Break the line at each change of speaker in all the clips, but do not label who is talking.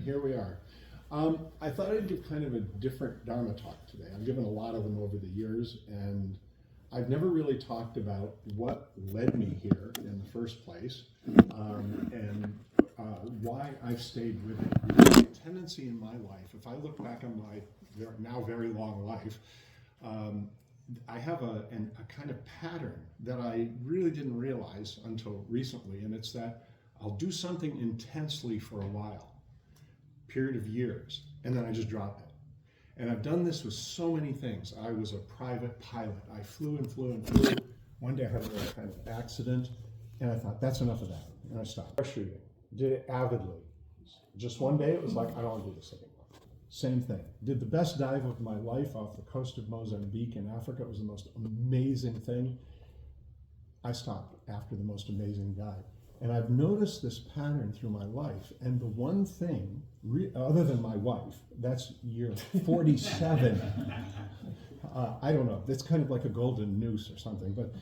here we are. I thought I'd do kind of a different Dharma talk today. I've given a lot of them over the years, and I've never really talked about what led me here in the first place, and why I've stayed with it. There's a tendency in my life, if I look back on my now very long life, I have a kind of pattern that I really didn't realize until recently, and it's that I'll do something intensely for a while, period of years, and then I just drop it. And I've done this with so many things. I was a private pilot. I flew and flew and flew. One day I had a kind of accident, and I thought, that's enough of that, and I stopped. Parachuting, did it avidly. Just one day it was like, I don't want to do this anymore. Same thing. Did the best dive of my life off the coast of Mozambique in Africa. It was the most amazing thing. I stopped after the most amazing dive. And I've noticed this pattern through my life. And the one thing, other than my wife, that's year 47. I don't know. It's kind of like a golden noose or something. But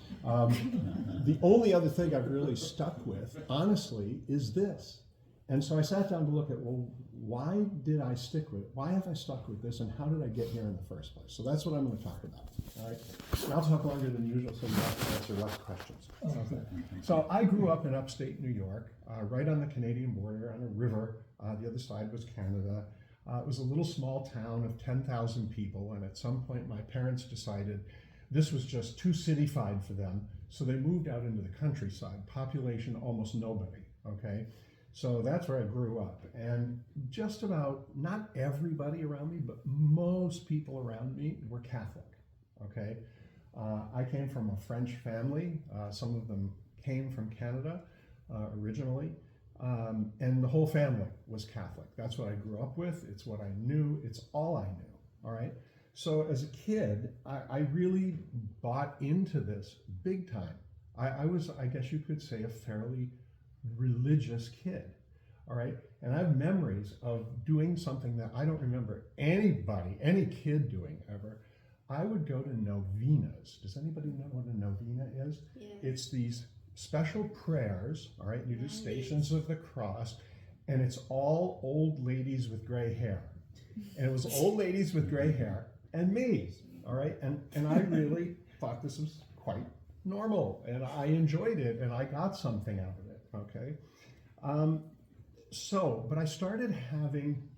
the only other thing I've really stuck with, honestly, is this. And so I sat down to look at, well, why did I stick with it? Why have I stuck with this, and how did I get here in the first place? So that's what I'm going to talk about. All right. And I'll talk longer than usual, so you have to answer less questions. Okay. So I grew up in upstate New York, right on the Canadian border, on a river. The other side was Canada. It was a little small town of 10,000 people, and at some point my parents decided this was just too cityfied for them, so they moved out into the countryside. Population almost nobody. Okay. So that's where I grew up, and just about, not everybody around me, but most people around me were Catholic, okay? I came from a French family. Some of them came from Canada originally, and the whole family was Catholic. That's what I grew up with. It's what I knew. It's all I knew, all right? So as a kid, I really bought into this big time. I was, I guess you could say, a fairly religious kid, all right? And I have memories of doing something that I don't remember anybody, any kid doing ever. I would go to novenas. Does anybody know what a novena is?
Yeah.
It's these special prayers, all right? You do Stations of the Cross, and it's all old ladies with gray hair. And it was old ladies with gray hair and me, all right? And I really thought this was quite normal, and I enjoyed it, and I got something out of it. Okay, but I started having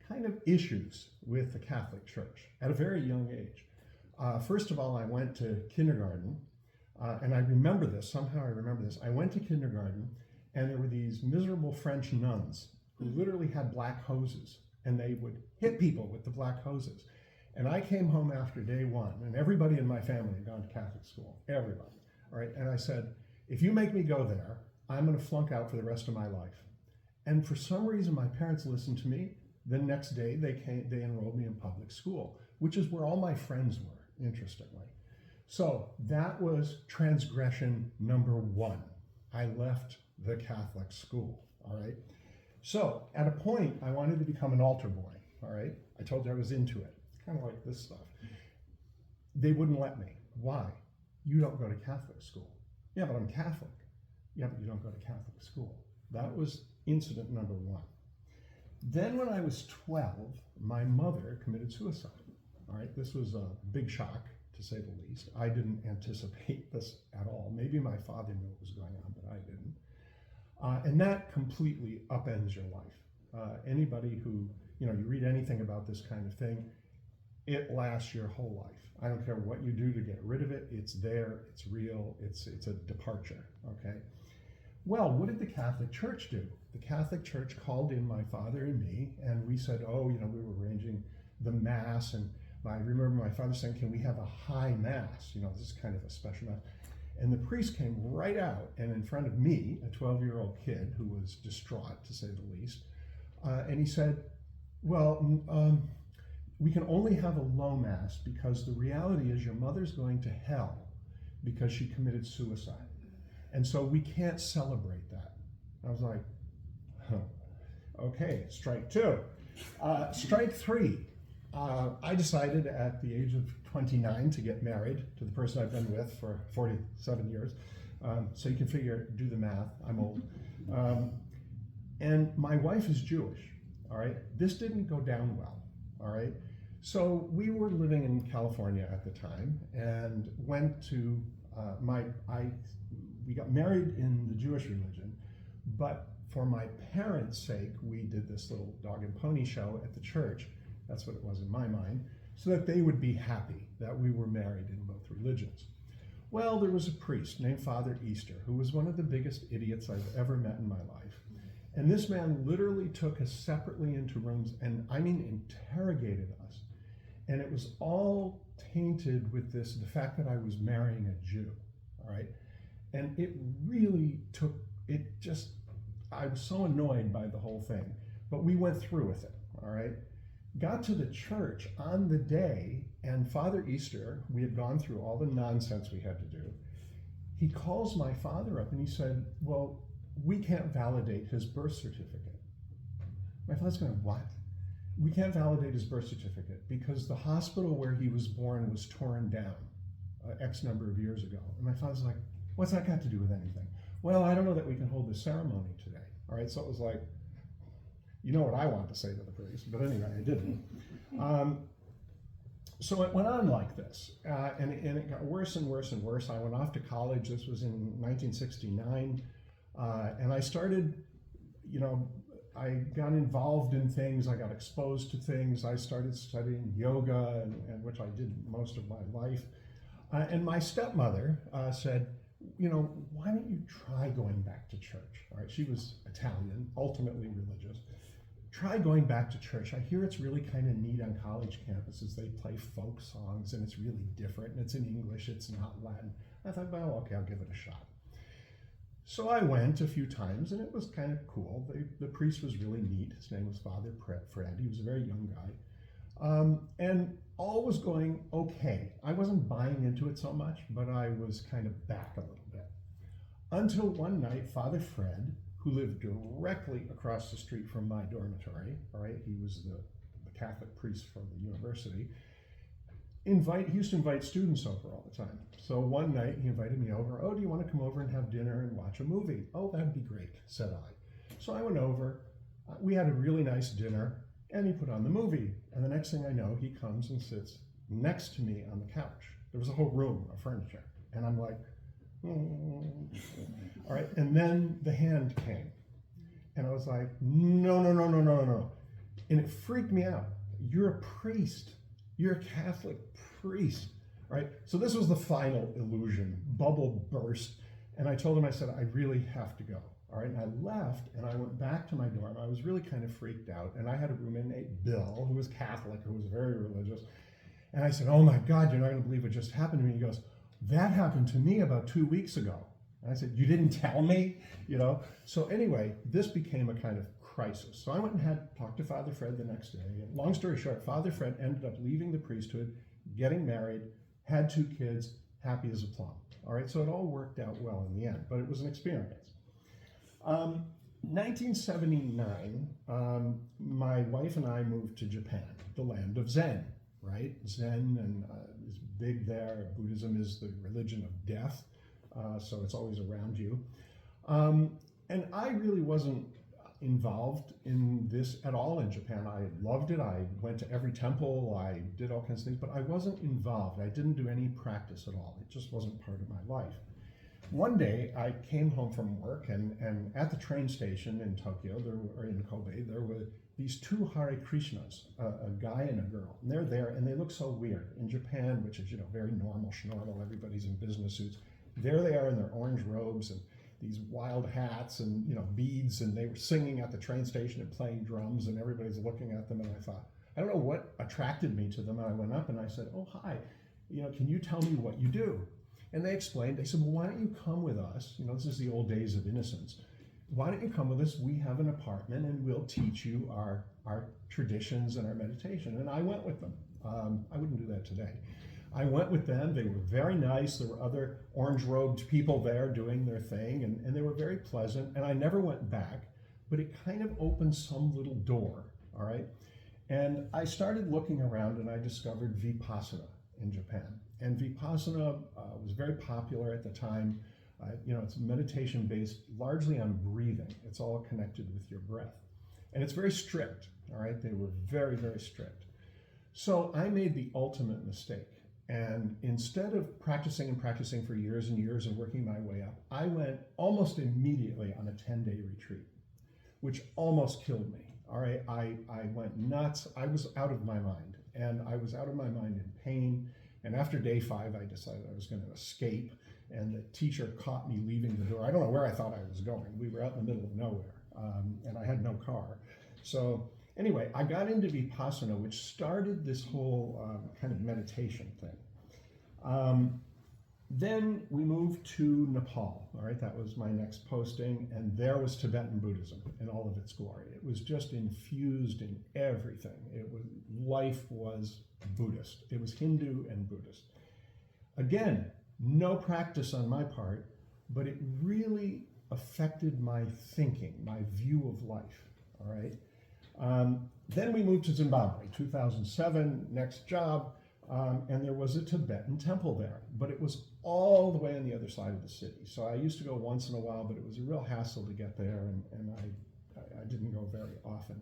kind of issues with the Catholic Church at a very young age. First of all, I went to kindergarten, and I remember this, somehow I remember this. I went to kindergarten, and there were these miserable French nuns who literally had black hoses, and they would hit people with the black hoses. And I came home after day one, and everybody in my family had gone to Catholic school, everybody, all right? And I said, if you make me go there, I'm going to flunk out for the rest of my life. And for some reason, my parents listened to me. The next day, they enrolled me in public school, which is where all my friends were, interestingly. So that was transgression number one. I left the Catholic school, all right? So at a point, I wanted to become an altar boy, all right? I told you I was into it, kind of like this stuff. They wouldn't let me. Why? You don't go to Catholic school. Yeah, but I'm Catholic. Yeah, but you don't go to Catholic school. That was incident number one. Then when I was 12, my mother committed suicide. All right, this was a big shock, to say the least. I didn't anticipate this at all. Maybe my father knew what was going on, but I didn't. And that completely upends your life. Anybody who, you read anything about this kind of thing, it lasts your whole life. I don't care what you do to get rid of it. It's there, it's real, it's a departure, okay? Well, what did the Catholic Church do? The Catholic Church called in my father and me, and we said, we were arranging the Mass, and I remember my father saying, can we have a high Mass? This is kind of a special Mass. And the priest came right out, and in front of me, a 12-year-old kid who was distraught, to say the least, and he said, we can only have a low Mass because the reality is your mother's going to hell because she committed suicide. And so we can't celebrate that. I was like, okay, strike two. Strike three. I decided at the age of 29 to get married to the person I've been with for 47 years. So you can figure, do the math, I'm old. And my wife is Jewish, all right? This didn't go down well, all right? So we were living in California at the time and went to, we got married in the Jewish religion, but for my parents' sake, we did this little dog and pony show at the church. That's what it was in my mind, so that they would be happy that we were married in both religions. Well, there was a priest named Father Easter who was one of the biggest idiots I've ever met in my life. And this man literally took us separately into rooms and, I mean, interrogated us. And it was all tainted with the fact that I was marrying a Jew, all right? And it really I was so annoyed by the whole thing, but we went through with it, all right? Got to the church on the day, and Father Easter, we had gone through all the nonsense we had to do. He calls my father up and he said, well, we can't validate his birth certificate. My father's going, what? We can't validate his birth certificate because the hospital where he was born was torn down X number of years ago. And my father's like, what's that got to do with anything? Well, I don't know that we can hold this ceremony today. All right, so it was like, you know what I want to say to the priest, but anyway, I didn't. So it went on like this, and it got worse and worse and worse. I went off to college. This was in 1969, and I started, I got involved in things. I got exposed to things. I started studying yoga, and which I did most of my life. And my stepmother said, why don't you try going back to church? All right, she was Italian, ultimately religious. Try going back to church. I hear it's really kind of neat on college campuses. They play folk songs and it's really different and it's in English, it's not Latin. I thought, well, okay, I'll give it a shot. So I went a few times and it was kind of cool. The priest was really neat. His name was Father Fred. He was a very young guy. And all was going okay. I wasn't buying into it so much, but I was kind of back a little bit. Until one night, Father Fred, who lived directly across the street from my dormitory, all right, he was the Catholic priest from the university, he used to invite students over all the time. So one night he invited me over. Oh, do you want to come over and have dinner and watch a movie? Oh, that'd be great, said I. So I went over, we had a really nice dinner, and he put on the movie. And the next thing I know, he comes and sits next to me on the couch. There was a whole room of furniture. And I'm like, all right. And then the hand came. And I was like, no. And it freaked me out. You're a priest. You're a Catholic priest, right? So this was the final illusion. Bubble burst. And I told him, I said, I really have to go. All right, and I left and I went back to my dorm. I was really kind of freaked out. And I had a roommate, Bill, who was Catholic, who was very religious. And I said, oh my God, you're not going to believe what just happened to me. He goes, that happened to me about 2 weeks ago. And I said, you didn't tell me? So anyway, this became a kind of crisis. So I went and talked to Father Fred the next day. And long story short, Father Fred ended up leaving the priesthood, getting married, had 2 kids, happy as a plum. All right, so it all worked out well in the end, but it was an experience. 1979, my wife and I moved to Japan, the land of Zen, right? Zen and is big there. Buddhism is the religion of death, so it's always around you. And I really wasn't involved in this at all in Japan. I loved it. I went to every temple. I did all kinds of things, but I wasn't involved. I didn't do any practice at all. It just wasn't part of my life. One day I came home from work and at the train station in Tokyo, or in Kobe, there were these 2 Hare Krishnas, a guy and a girl. And they're there and they look so weird. In Japan, which is, very normal, schnormal, everybody's in business suits. There they are in their orange robes and these wild hats and, beads, and they were singing at the train station and playing drums and everybody's looking at them. And I thought, I don't know what attracted me to them. And I went up and I said, oh, hi, can you tell me what you do? And they explained, they said, well, why don't you come with us? This is the old days of innocence. Why don't you come with us? We have an apartment and we'll teach you our traditions and our meditation. And I went with them. I wouldn't do that today. I went with them. They were very nice. There were other orange-robed people there doing their thing, and they were very pleasant. And I never went back, but it kind of opened some little door, all right? And I started looking around and I discovered Vipassana in Japan. And Vipassana was very popular at the time. It's meditation based largely on breathing. It's all connected with your breath.
And it's very strict, all right? They were very, very strict. So I made the ultimate mistake. And instead of practicing and practicing for years and years and working my way up, I went almost immediately on a 10-day retreat, which almost killed me. All right, I went nuts. I was out of my mind, and I was out of my mind in pain. And after day 5, I decided I was going to escape, and the teacher caught me leaving the door. I don't know where I thought I was going. We were out in the middle of nowhere, and I had no car. So anyway, I got into Vipassana, which started this whole kind of meditation thing. Then we moved to Nepal, all right? That was my next posting, and there was Tibetan Buddhism in all of its glory. It was just infused in everything. Life was Buddhist. It was Hindu and Buddhist. Again, no practice on my part, but it really affected my thinking, my view of life, all right? Then we moved to Zimbabwe, 2007, next job, and there was a Tibetan temple there, but it was all the way on the other side of the city. So I used to go once in a while, but it was a real hassle to get there, and I didn't go very often.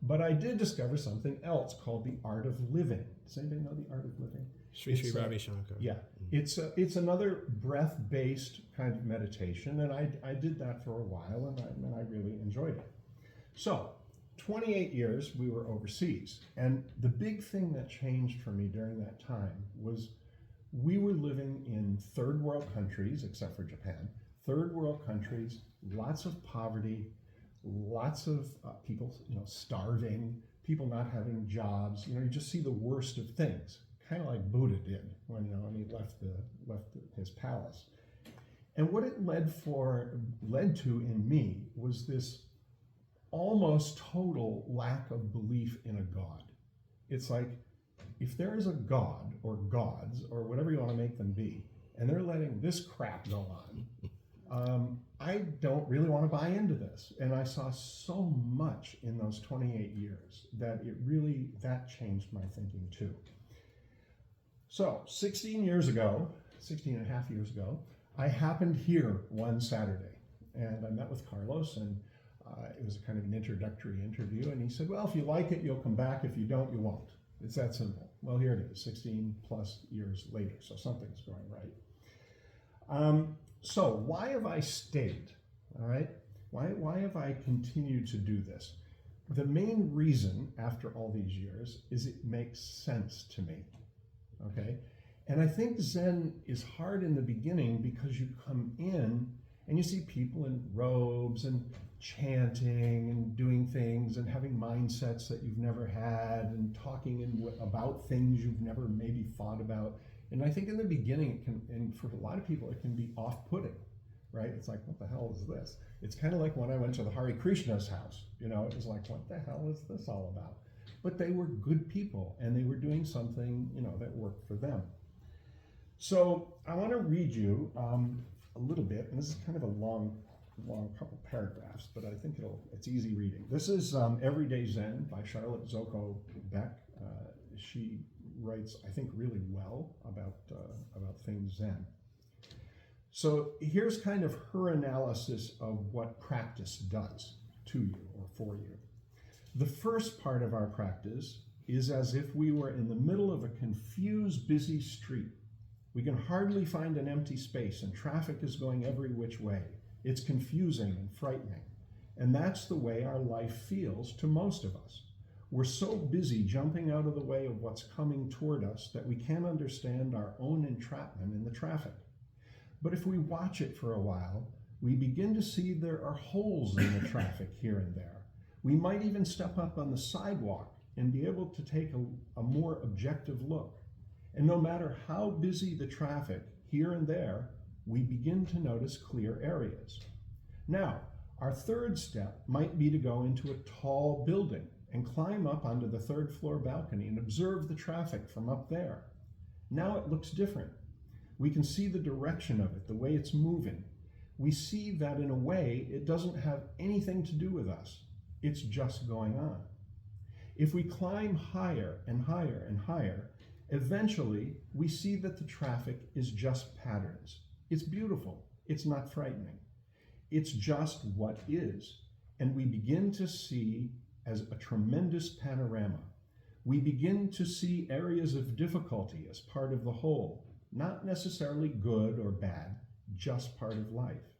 But I did discover something else called the art of living. Does anybody know the art of living?
Sri Ravi Shankar.
Yeah, it's another breath-based kind of meditation, and I did that for a while, and I really enjoyed it. So 28 years we were overseas, and the big thing that changed for me during that time was we were living in third world countries, except for Japan, third world countries, lots of poverty, lots of people, starving, people not having jobs. You just see the worst of things, kind of like Buddha did when he left his palace. And what it led to in me was this almost total lack of belief in a God. It's like, if there is a God or gods or whatever you want to make them be, and they're letting this crap go on, I don't really want to buy into this. And I saw so much in those 28 years that that changed my thinking too. So 16 and a half years ago, I happened here one Saturday, and I met with Carlos, and it was kind of an introductory interview, and he said, well, if you like it, you'll come back. If you don't, you won't. It's that simple. Well, here it is, 16 plus years later, so something's going right. So why have I stayed, all right? Why have I continued to do this? The main reason, after all these years, is it makes sense to me, okay? And I think Zen is hard in the beginning because you come in and you see people in robes and chanting and doing things and having mindsets that you've never had and talking about things you've never maybe thought about. And I think in the beginning it can, and for a lot of people, it can be off-putting, right? It's like, what the hell is this? It's kind of like when I went to the Hare Krishna's house, it was like, what the hell is this all about? But they were good people and they were doing something, that worked for them. So I want to read you a little bit, and this is kind of a long couple paragraphs, but I think it's easy reading. This is Everyday Zen by Charlotte Zoko Beck. She writes, I think, really well about things Zen. So here's kind of her analysis of what practice does to you or for you. The first part of our practice is as if we were in the middle of a confused, busy street. We can hardly find an empty space, and traffic is going every which way. It's confusing and frightening. And that's the way our life feels to most of us. We're so busy jumping out of the way of what's coming toward us that we can't understand our own entrapment in the traffic. But if we watch it for a while, we begin to see there are holes in the traffic here and there. We might even step up on the sidewalk and be able to take a more objective look. And no matter how busy the traffic here and there, we begin to notice clear areas. Now, our third step might be to go into a tall building and climb up onto the third floor balcony and observe the traffic from up there. Now it looks different. We can see the direction of it, the way it's moving. We see that in a way it doesn't have anything to do with us. It's just going on. If we climb higher and higher and higher, eventually we see that the traffic is just patterns. It's beautiful. It's not frightening. It's just what is. and we begin to see as a tremendous panorama. We begin to see areas of difficulty as part of the whole, not necessarily good or bad, just part of life.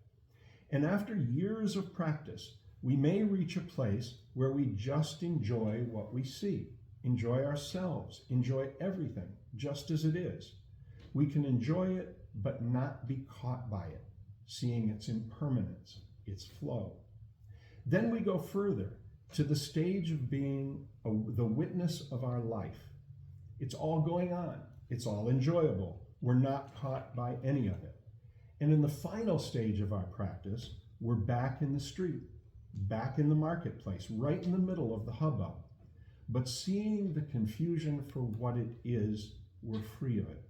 And after years of practice, we may reach a place where we just enjoy what we see, enjoy ourselves, enjoy everything just as it is. We can enjoy it, but not be caught by it, seeing its impermanence, its flow. Then we go further to the stage of being the witness of our life. It's all going on. It's all enjoyable. We're not caught by any of it. And in the final stage of our practice, we're back in the street, back in the marketplace, right in the middle of the hubbub. But seeing the confusion for what it is, we're free of it.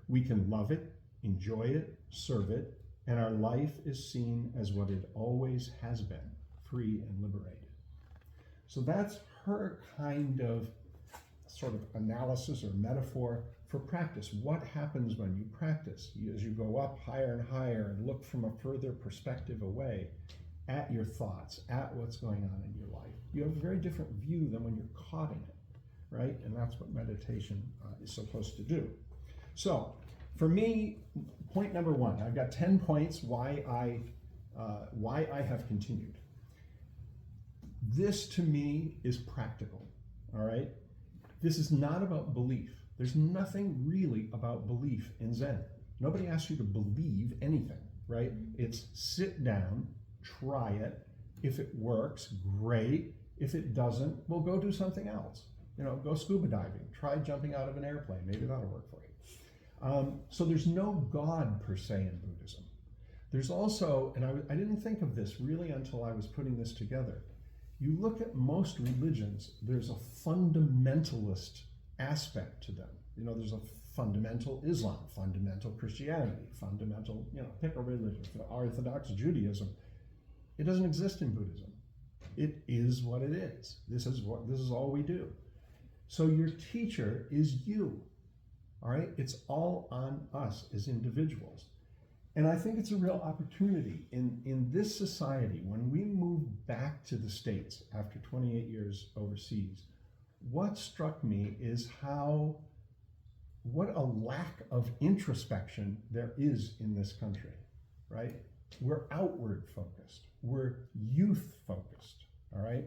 We can love it, enjoy it, serve it, and our life is seen as what it always has been, free and liberated. So that's her kind of sort of analysis or metaphor for practice. What happens when you practice? As you go up higher and higher and look from a further perspective away at your thoughts, at what's going on in your life, you have a very different view than when you're caught in it, right? And that's what meditation is supposed to do. So for me, point number one, I've got 10 points why I have continued. This to me is practical, all right? This is not about belief. There's nothing really about belief in Zen. Nobody asks you to believe anything, right? It's sit down, try it. If it works, great. If it doesn't, well, go do something else. Go scuba diving, try jumping out of an airplane. Maybe that'll work for you. So there's no God per se in Buddhism. There's also, and I didn't think of this really until I was putting this together. You look at most religions, there's a fundamentalist aspect to them. There's a fundamental Islam, fundamental Christianity, fundamental, pick a religion, Orthodox Judaism. It doesn't exist in Buddhism. It is what it is. This is all we do. So your teacher is you. All right? It's all on us as individuals. And I think it's a real opportunity in this society, when we move back to the States after 28 years overseas, what struck me is what a lack of introspection there is in this country, right? We're outward focused. We're youth focused, all right?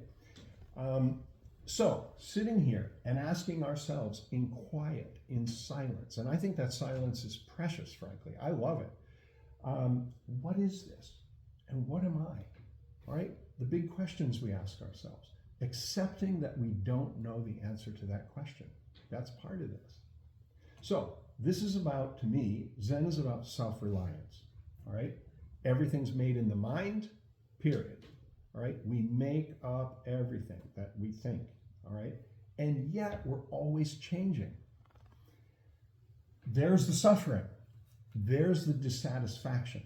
So sitting here and asking ourselves in quiet, in silence, and I think that silence is precious, frankly. I love it. What is this? And what am I? All right? The big questions we ask ourselves. Accepting that we don't know the answer to that question. That's part of this. So this is about, to me, Zen is about self-reliance. All right? Everything's made in the mind, period. All right? We make up everything that we think. All right? And yet we're always changing. There's the suffering. There's the dissatisfaction,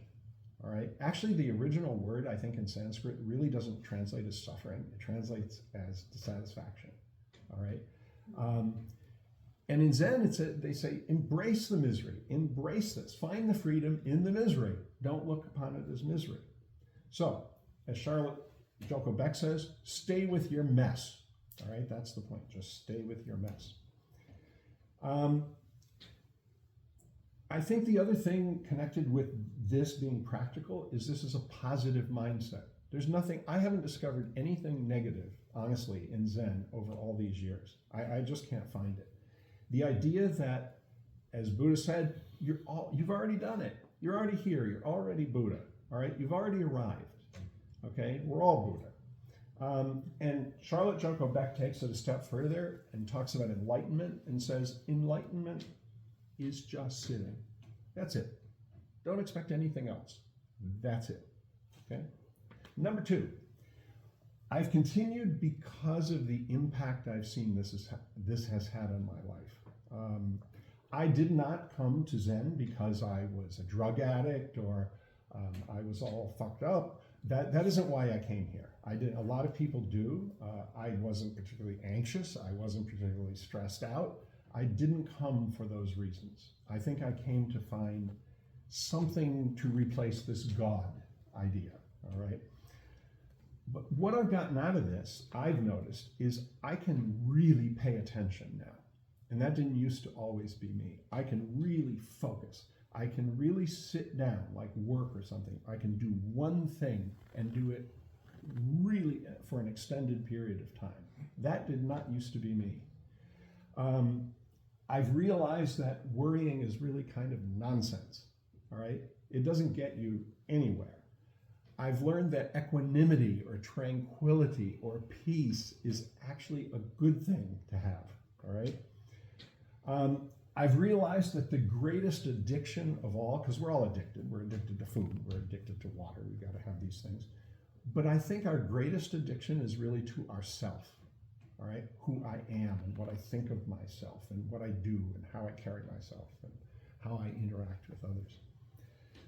all right? Actually, the original word, I think, in Sanskrit really doesn't translate as suffering. It translates as dissatisfaction, all right? And in Zen, they say, embrace the misery. Embrace this. Find the freedom in the misery. Don't look upon it as misery. So, as Charlotte Joko Beck says, stay with your mess, all right? That's the point. Just stay with your mess. I think the other thing connected with this being practical is this is a positive mindset. There's nothing, I haven't discovered anything negative, honestly, in Zen over all these years. I just can't find it. The idea that, as Buddha said, you've already done it. You're already here. You're already Buddha. All right? You've already arrived. Okay? We're all Buddha. And Charlotte Joko Beck takes it a step further and talks about enlightenment and says, enlightenment is just sitting. That's it. Don't expect anything else. That's it. Okay? Number two, I've continued because of the impact I've seen this has had on my life. I did not come to Zen because I was a drug addict or I was all fucked up. That isn't why I came here. A lot of people do. I wasn't particularly anxious. I wasn't particularly stressed out. I didn't come for those reasons. I think I came to find something to replace this God idea, all right? But what I've gotten out of this, I've noticed, is I can really pay attention now. And that didn't used to always be me. I can really focus. I can really sit down, like work or something. I can do one thing and do it really for an extended period of time. That did not used to be me. I've realized that worrying is really kind of nonsense, all right? It doesn't get you anywhere. I've learned that equanimity or tranquility or peace is actually a good thing to have, all right? I've realized that the greatest addiction of all, because we're all addicted. We're addicted to food. We're addicted to water. We've got to have these things. But I think our greatest addiction is really to ourself, all right? Who I am and what I think of myself and what I do and how I carry myself and how I interact with others.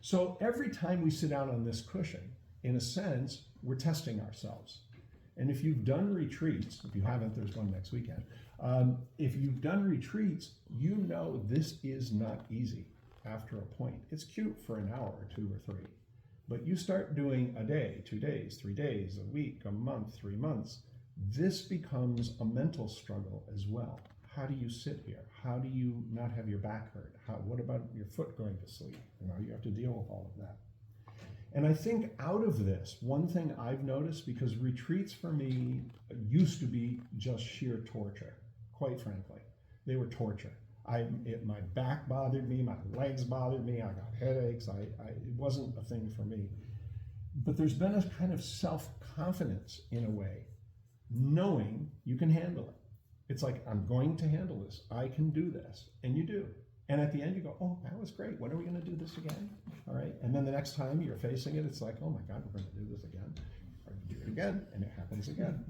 So every time we sit down on this cushion, in a sense, we're testing ourselves. And if you've done retreats, if you haven't, there's one next weekend. If you've done retreats, you know this is not easy after a point. It's cute for an hour or 2 or 3. But you start doing a day, 2 days, 3 days, a week, a month, 3 months. This becomes a mental struggle as well. How do you sit here? How do you not have your back hurt? What about your foot going to sleep? You have to deal with all of that. And I think out of this, one thing I've noticed, because retreats for me used to be just sheer torture, quite frankly. They were torture. My back bothered me, my legs bothered me, I got headaches, it wasn't a thing for me. But there's been a kind of self-confidence in a way, knowing you can handle it. It's like, I'm going to handle this, I can do this, and you do. And at the end you go, oh, that was great, when are we going to do this again? All right, and then the next time you're facing it, it's like, oh my God, we're going to do this again. Or do it again, and it happens again.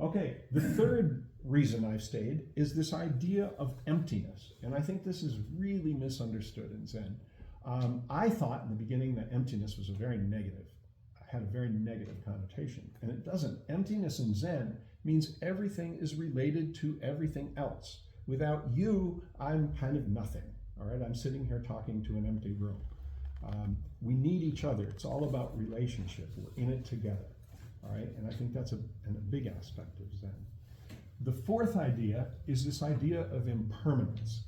Okay, the third reason I've stayed is this idea of emptiness. And I think this is really misunderstood in Zen. I thought in the beginning that emptiness was had a very negative connotation, and it doesn't. Emptiness in Zen means everything is related to everything else. Without you, I'm kind of nothing, all right? I'm sitting here talking to an empty room. We need each other. It's all about relationship. We're in it together, all right? And I think that's a big aspect of Zen. The fourth idea is this idea of impermanence.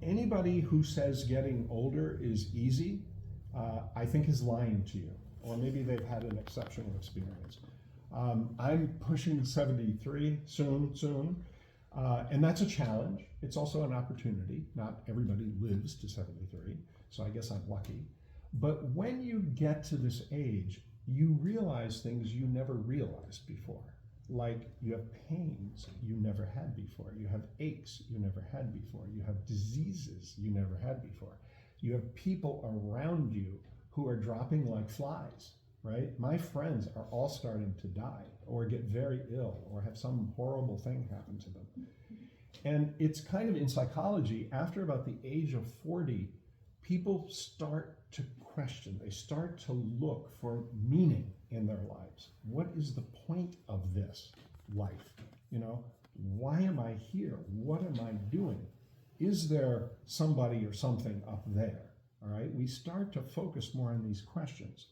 Anybody who says getting older is easy, I think is lying to you, or maybe they've had an exceptional experience. I'm pushing 73 soon. And that's a challenge. It's also an opportunity. Not everybody lives to 73, so I guess I'm lucky. But when you get to this age, you realize things you never realized before. Like you have pains you never had before. You have aches you never had before. You have diseases you never had before. You have people around you who are dropping like flies, right? My friends are all starting to die or get very ill or have some horrible thing happen to them. And it's kind of in psychology, after about the age of 40, people start to question, they start to look for meaning in their lives. What is the point of this life? Why am I here? What am I doing? Is there somebody or something up there? All right, we start to focus more on these questions.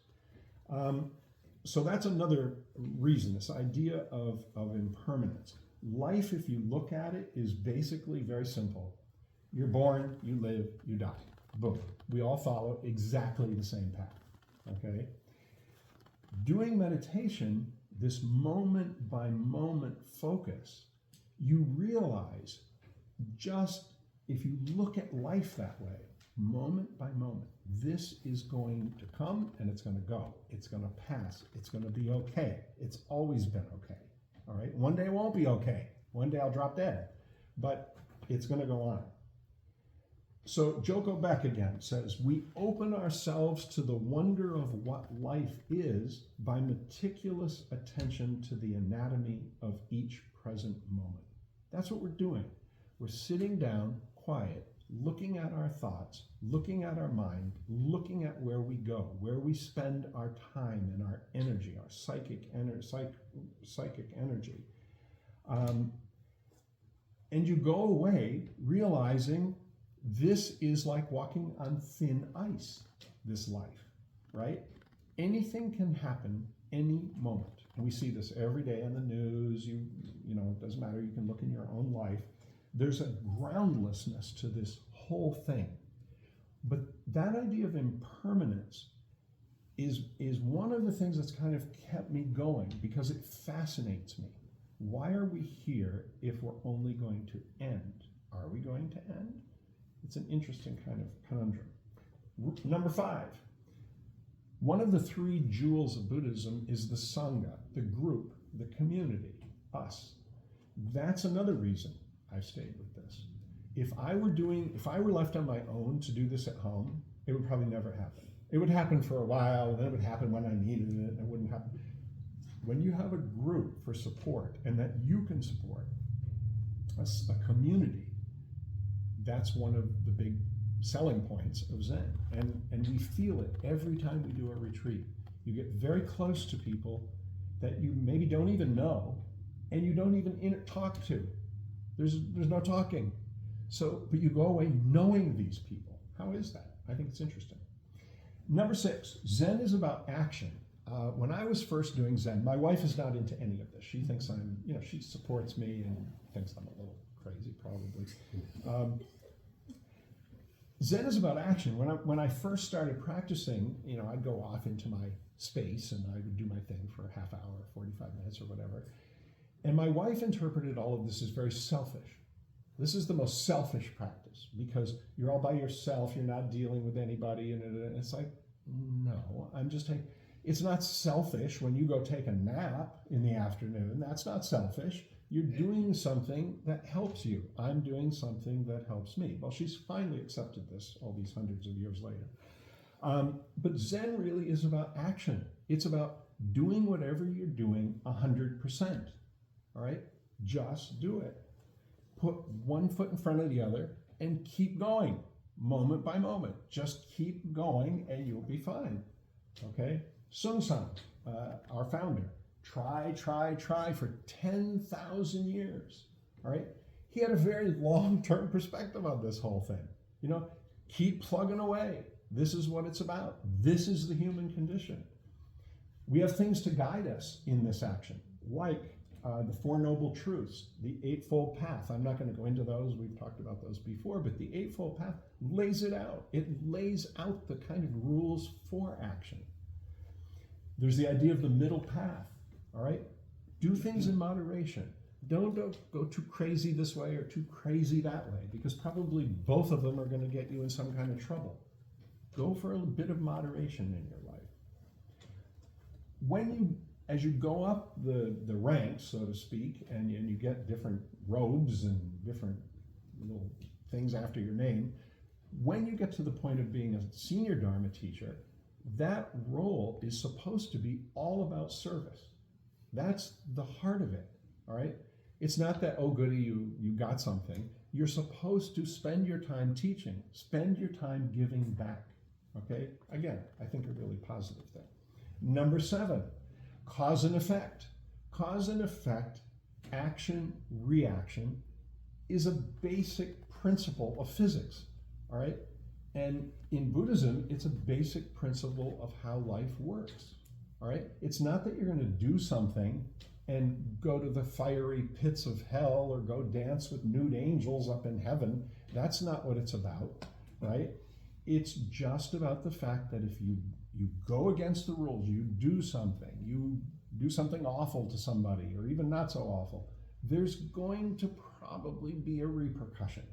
So that's another reason, this idea of impermanence. Life, if you look at it, is basically very simple. You're born, you live, you die. Boom. We all follow exactly the same path, okay? Doing meditation, this moment by moment focus, you realize just if you look at life that way, moment by moment, this is going to come and it's going to go. It's going to pass. It's going to be okay. It's always been okay. All right. One day it won't be okay. One day I'll drop dead, but it's going to go on. So Joko Beck again says, we open ourselves to the wonder of what life is by meticulous attention to the anatomy of each present moment. That's what we're doing. We're sitting down, quiet, looking at our thoughts, looking at our mind, looking at where we go, where we spend our time and our energy, our psychic energy. And you go away realizing this is like walking on thin ice, this life, right? Anything can happen any moment. And we see this every day on the news. You know, it doesn't matter. You can look in your own life. There's a groundlessness to this whole thing. But that idea of impermanence is one of the things that's kind of kept me going, because it fascinates me. Why are we here if we're only going to end? Are we going to end? It's an interesting kind of conundrum. Number 5. One of the 3 jewels of Buddhism is the Sangha, the group, the community, us. That's another reason I've stayed with this. If I were left on my own to do this at home, it would probably never happen. It would happen for a while, then it would happen when I needed it, and it wouldn't happen. When you have a group for support, and that you can support, a community, that's one of the big selling points of Zen. And we feel it every time we do a retreat. You get very close to people that you maybe don't even know, and you don't even talk to. There's no talking. So, but you go away knowing these people. How is that? I think it's interesting. Number 6, Zen is about action. When I was first doing Zen, my wife is not into any of this. She thinks she supports me and thinks I'm a little crazy, probably. Zen is about action. When I first started practicing, I'd go off into my space and I would do my thing for a half hour, 45 minutes or whatever. And my wife interpreted all of this as very selfish. This is the most selfish practice because you're all by yourself, you're not dealing with anybody, and it's like, no, it's not selfish when you go take a nap in the afternoon. That's not selfish. You're doing something that helps you. I'm doing something that helps me. Well, she's finally accepted this all these hundreds of years later. But Zen really is about action. It's about doing whatever you're doing 100%. All right? Just do it. Put one foot in front of the other and keep going, moment by moment. Just keep going and you'll be fine. Okay? Sun San, our founder, try for 10,000 years. All right? He had a very long-term perspective on this whole thing. Keep plugging away. This is what it's about. This is the human condition. We have things to guide us in this action, like the Four Noble Truths, the Eightfold Path. I'm not going to go into those. We've talked about those before, but the Eightfold Path lays it out. It lays out the kind of rules for action. There's the idea of the middle path, all right? Do things in moderation. Don't go too crazy this way or too crazy that way, because probably both of them are going to get you in some kind of trouble. Go for a bit of moderation in your life. As you go up the ranks, so to speak, and you get different robes and different little things after your name, when you get to the point of being a senior Dharma teacher, that role is supposed to be all about service. That's the heart of it, all right? It's not that, oh, goody, you got something. You're supposed to spend your time teaching, spend your time giving back, okay? Again, I think a really positive thing. Number 7, cause and effect. Cause and effect, action, reaction, is a basic principle of physics, all right? And in Buddhism, it's a basic principle of how life works, all right? It's not that you're going to do something and go to the fiery pits of hell or go dance with nude angels up in heaven. That's not what it's about, right? It's just about the fact that if you go against the rules, you do something awful to somebody, or even not so awful, there's going to probably be a repercussion,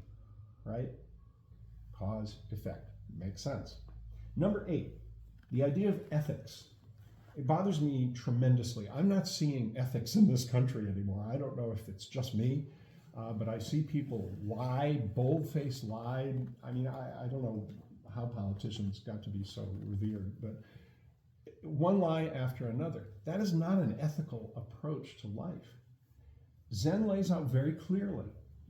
right? Cause, effect, makes sense. Number 8, the idea of ethics. It bothers me tremendously. I'm not seeing ethics in this country anymore. I don't know if it's just me, but I see people lie, bold-faced lie. I mean, I don't know how politicians got to be so revered, but one lie after another. That is not an ethical approach to life. Zen lays out very clearly,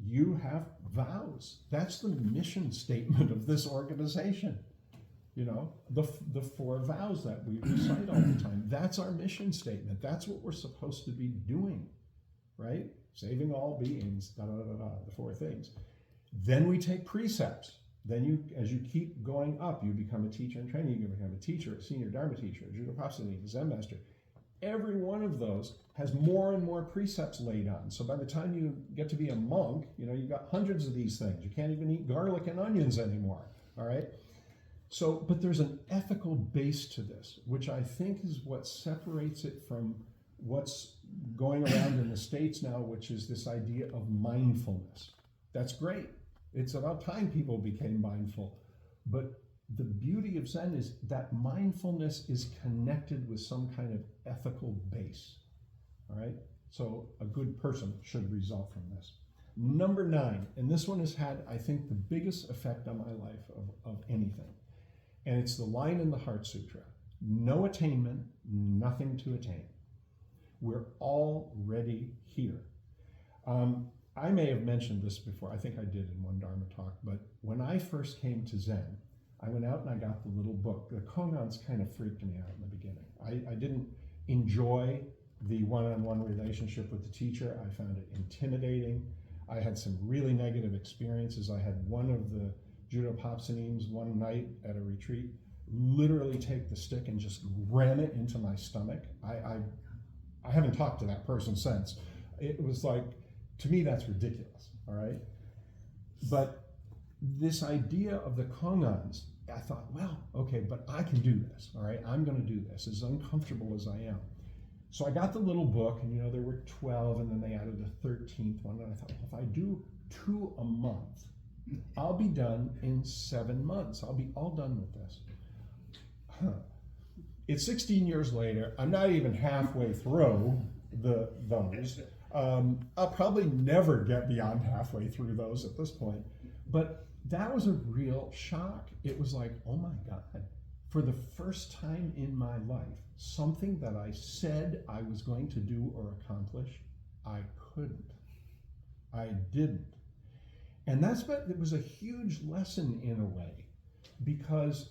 you have vows. That's the mission statement of this organization. The 4 vows that we recite all the time. That's our mission statement. That's what we're supposed to be doing, right? Saving all beings, the 4 things. Then we take precepts. Then as you keep going up, you become a teacher in training. You become a teacher, a senior Dharma teacher, a Judo Pasani, a Zen master. every one of those has more and more precepts laid on. So by the time you get to be a monk, you've got hundreds of these things. You can't even eat garlic and onions anymore, all right? So, but there's an ethical base to this, which I think is what separates it from what's going around in the States now, which is this idea of mindfulness. That's great. It's about time people became mindful. But the beauty of Zen is that mindfulness is connected with some kind of ethical base, all right? So a good person should result from this. Number 9, and this one has had, I think, the biggest effect on my life of anything. And it's the line in the Heart Sutra: no attainment, nothing to attain. We're already here. I may have mentioned this before. I think I did in one Dharma talk, but when I first came to Zen, I went out and I got the little book. The kongans kind of freaked me out in the beginning. I didn't enjoy the one-on-one relationship with the teacher. I found it intimidating. I had some really negative experiences. I had one of the Judo Popsanims one night at a retreat literally take the stick and just ram it into my stomach. I haven't talked to that person since. It was like, to me, that's ridiculous, all right? But this idea of the kongans, I thought, well, okay, but I can do this, all right? I'm going to do this, as uncomfortable as I am. So I got the little book, and there were 12, and then they added a 13th one, and I thought, well, if I do 2 a month, I'll be done in 7 months. I'll be all done with this. It's 16 years later. I'm not even halfway through those. I'll probably never get beyond halfway through those at this point. But that was a real shock. It was like, oh my God, for the first time in my life, something that I said I was going to do or accomplish, I couldn't. I didn't. And it was a huge lesson in a way, because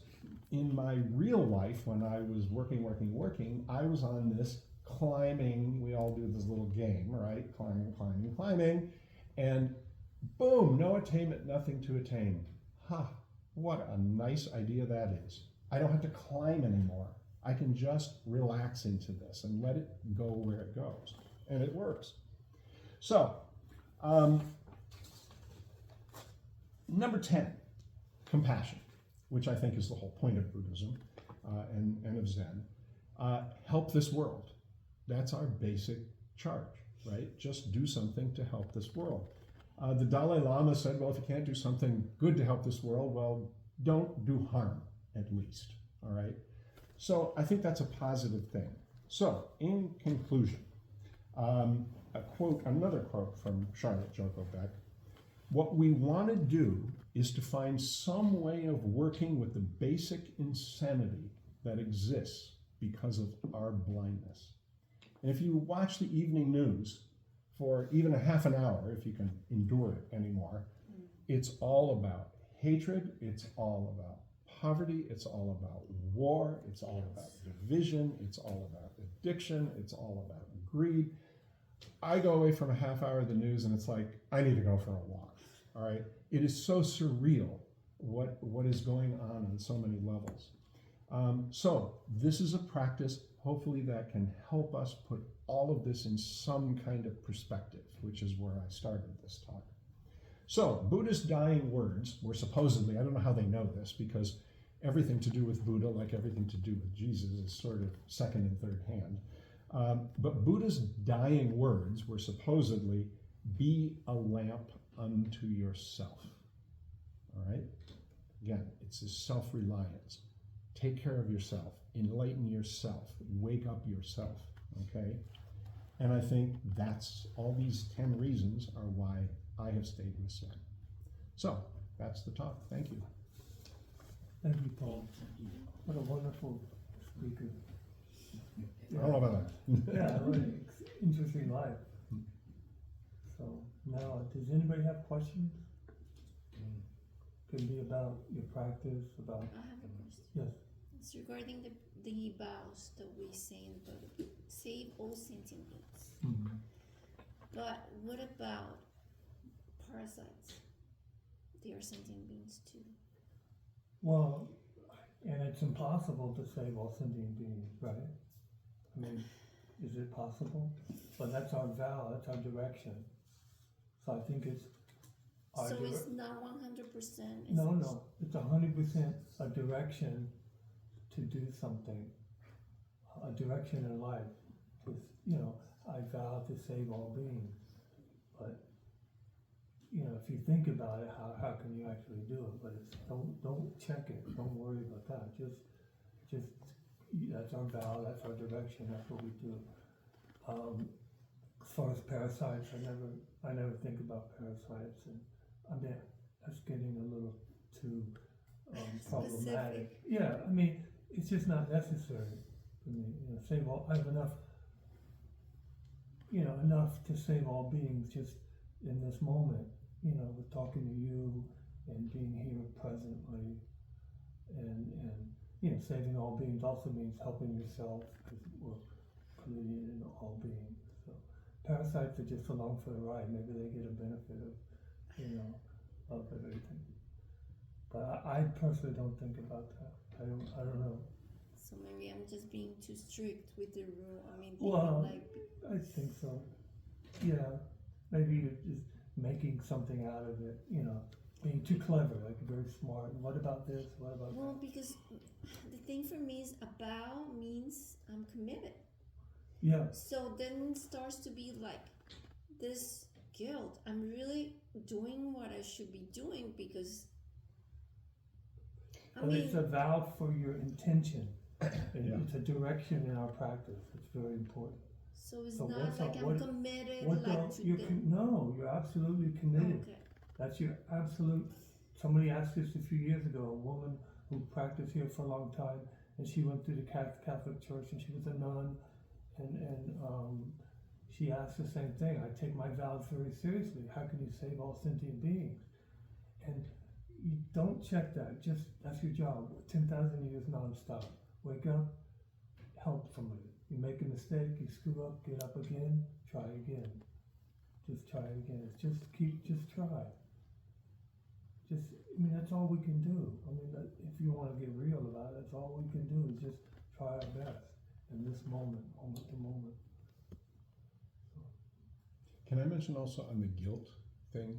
in my real life, when I was working, I was on this climbing, we all do this little game, right? Climbing, and boom, no attainment, nothing to attain. What a nice idea that is. I don't have to climb anymore. I can just relax into this and let it go where it goes. And it works. So, number 10, compassion, which I think is the whole point of Buddhism and of Zen. Help this world. That's our basic charge, right? Just do something to help this world. The Dalai Lama said, well, if you can't do something good to help this world, well, don't do harm, at least, all right? So I think that's a positive thing. So in conclusion, another quote from Charlotte Joko Beck: what we want to do is to find some way of working with the basic insanity that exists because of our blindness. And if you watch the evening news for even a half an hour, if you can endure it anymore, it's all about hatred, it's all about poverty, it's all about war, it's all about division, it's all about addiction, it's all about greed. I go away from a half hour of the news and it's like, I need to go for a walk, all right? It is so surreal what is going on so many levels. So this is a practice, hopefully, that can help us put all of this in some kind of perspective, which is where I started this talk. So Buddhist dying words were supposedly, I don't know how they know this, because everything to do with Buddha, like everything to do with Jesus, is sort of second and third hand. But Buddha's dying words were supposedly, be a lamp unto yourself. All right? Again, it's this self-reliance. Take care of yourself. Enlighten yourself. Wake up yourself. Okay? And I think that's all these 10 reasons are why I have stayed with Zen. So, that's the talk. Thank you.
Thank you, Paul. What a wonderful speaker.
I don't know about that.
Yeah, really interesting life. So now, does anybody have questions? Could be about your practice, about...
I have a question.
Yes.
It's regarding the vows that we say in the Buddha. Save all sentient beings.
Mm-hmm.
But what about parasites? They are sentient beings too.
Well, and it's impossible to save all sentient beings, right? I mean, Is it possible? But that's our vow, that's our direction. So I think it's our
So it's not 100%.
no, it's 100% a direction to do something, a direction in life. Just, I vow to save all beings. But if you think about it, how can you actually do it? But it's don't check it. Don't worry about that. Just that's our vow. That's our direction. That's what we do. As far as parasites, I never think about parasites, and I mean that's getting a little too problematic.
Specific.
Yeah, I mean it's just not necessary for me. Save all. I have enough. Enough to save all beings just in this moment. With talking to you and being here presently, and saving all beings also means helping yourself because we're created in all beings. So parasites are just along for the ride. Maybe they get a benefit of everything. But I personally don't think about that. I don't know.
So maybe I'm just being too strict with the rule. I mean,
Well,
like
I think so. Yeah, maybe you're just making something out of it. Being too clever, like very smart. What about this? What about
well,
that?
because the thing for me is a vow means I'm committed.
Yeah.
So then it starts to be like this guilt. I'm really doing what I should be doing because
But it's a vow for your intention. And
Yeah.
it's a direction in our practice. It's very important.
so it's
So
not
what's
like
up-
I'm
what-
committed
What
like
don't
to
you're
the,
no, you're absolutely committed.
okay.
That's your absolute. Somebody asked this a few years ago. A woman who practiced here for a long time, and she went through the Catholic Church, and she was a nun, and she asked the same thing. I take my vows very seriously. How can you save all sentient beings? And you don't check that. Just that's your job. 10,000 years nonstop. Wake up, help somebody. You make a mistake, you screw up, get up again, try again. Just try again. It's just try. That's all we can do. If you want to get real about it, that's all we can do is just try our best in this moment to moment.
Can I mention also on the guilt thing?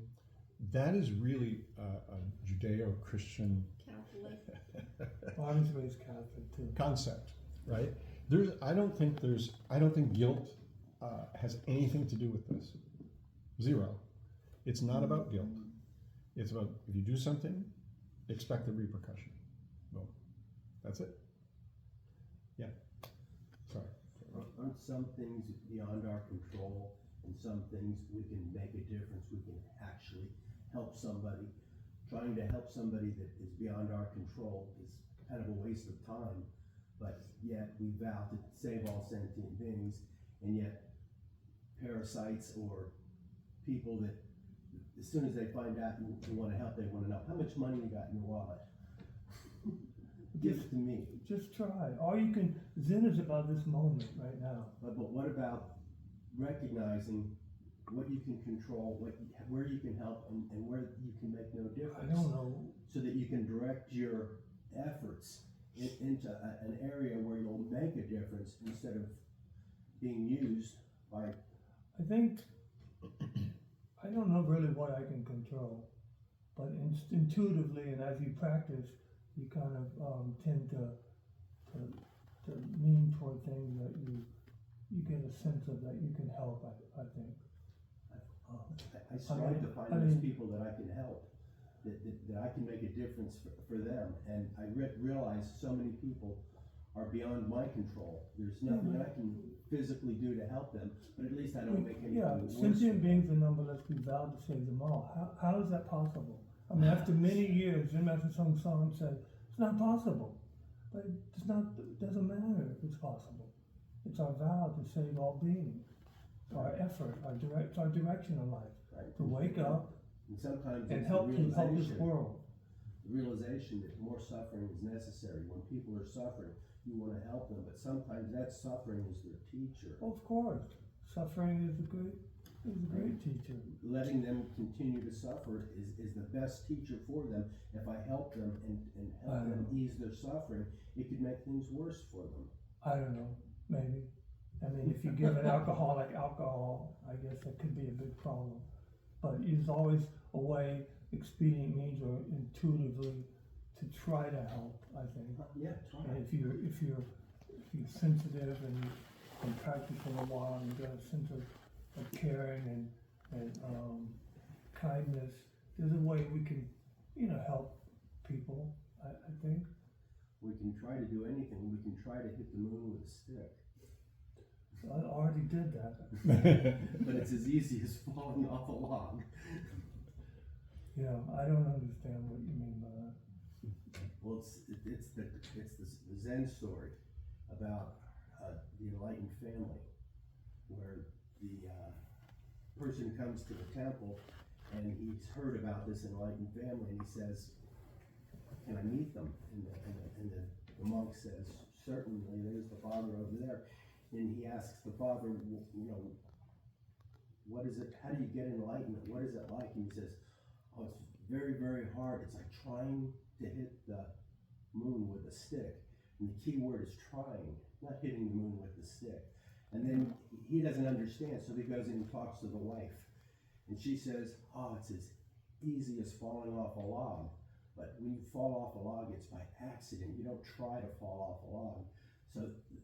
That is really a Judeo-Christian
Catholic.
Well, I was raised Catholic too.
concept, right? I don't think guilt has anything to do with this. Zero. It's not about guilt. It's about if you do something, expect the repercussion. Boom. That's it. Yeah. Sorry.
Aren't some things beyond our control, and some things we can make a difference? We can actually help somebody. Trying to help somebody that is beyond our control is kind of a waste of time, but yet we vow to save all sentient beings, and yet parasites or people that as soon as they find out you want to help, they want to know how much money you got in your wallet. Give it to me.
Just try. Zen is about this moment right now.
But what about recognizing what you can control, where you can help, and where you can make no difference?
I don't know.
So that you can direct your efforts into an area where you'll make a difference instead of being used by.
I think I don't know really what I can control, but intuitively and as you practice, you kind of tend to lean toward things that you get a sense of that you can help. I think.
I strive to find those people that I can help, that I can make a difference for them, and I realize so many people are beyond my control. There's nothing that I can physically do to help them, but at least I don't make anything worse.
Sentient beings are numberless. We vow to save them all. How is that possible? After many years, Zen Master Sung Song said it's not possible, but it's not. It doesn't matter if it's possible. It's our vow to save all beings. Our effort, our direction in life,
Right.
to wake up
And sometimes
and
it's
help
the
this world.
realization that more suffering is necessary. When people are suffering, you want to help them, but sometimes that suffering is their teacher.
Of course, suffering is a great teacher.
Letting them continue to suffer is the best teacher for them. If I help them and help them ease their suffering, it could make things worse for them.
I don't know, maybe. I mean, if you give an alcoholic alcohol, I guess that could be a big problem. But there's always a way, expedient means or intuitively, to try to help, I think.
Yeah, try
And
it.
if you're sensitive and you practice for a while, and you've got a sense of caring and kindness, there's a way we can, help people, I think.
We can try to do anything. We can try to hit the moon with a stick.
I already did that.
But it's as easy as falling off a log.
Yeah, I don't understand what you mean by that.
Well, it's the Zen story about the enlightened family, where the person comes to the temple and he's heard about this enlightened family, and he says, "Can I meet them?" And the monk says, "Certainly, there's the father over there." And he asks the father, what is it? How do you get enlightenment? What is it like? And he says, "Oh, it's very, very hard. It's like trying to hit the moon with a stick." And the key word is trying, not hitting the moon with the stick. And then he doesn't understand, so he goes in and talks to the wife. And she says, "Oh, it's as easy as falling off a log. But when you fall off a log, it's by accident. You don't try to fall off a log." So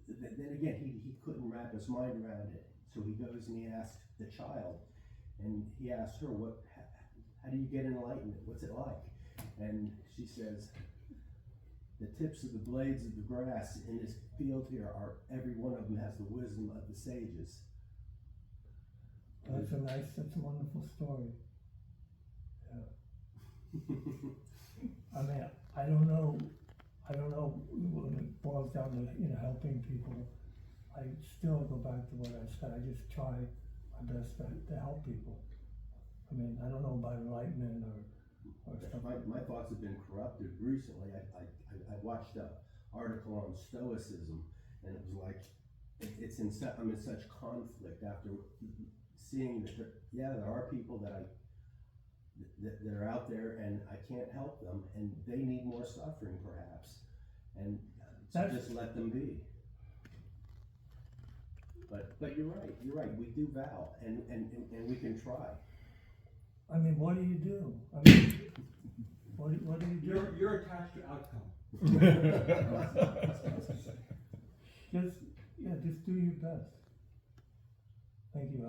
then again, he couldn't wrap his mind around it. So he goes and he asks the child, and he asks her, how do you get enlightenment? What's it like? And she says, "The tips of the blades of the grass in this field here every one of them has the wisdom of the sages."
That's a wonderful story. Yeah. I mean, I don't know when it boils down to, helping people. I still go back to what I said. I just try my best to help people. I mean, I don't know about enlightenment or stuff.
My thoughts have been corrupted recently. I watched an article on Stoicism, and it was like, I'm in such conflict after seeing that there are people that are out there, and I can't help them, and they need more suffering perhaps, and just let them be. But you're right. We do vow, and we can try.
I mean, what do you do? I mean, what do you do?
You're attached to outcome.
Just do your best. Thank you,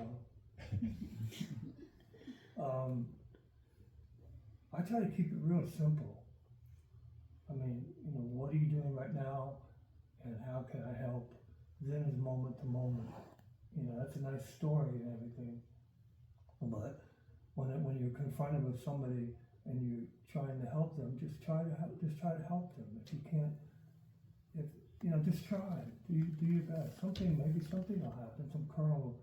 Al. I try to keep it real simple. I mean, what are you doing right now, and how can I help? Zen is moment to moment. That's a nice story and everything. But when you're confronted with somebody and you're trying to help them, just try to help them. If you can't, just try. Do your best. Maybe something will happen. Some kernel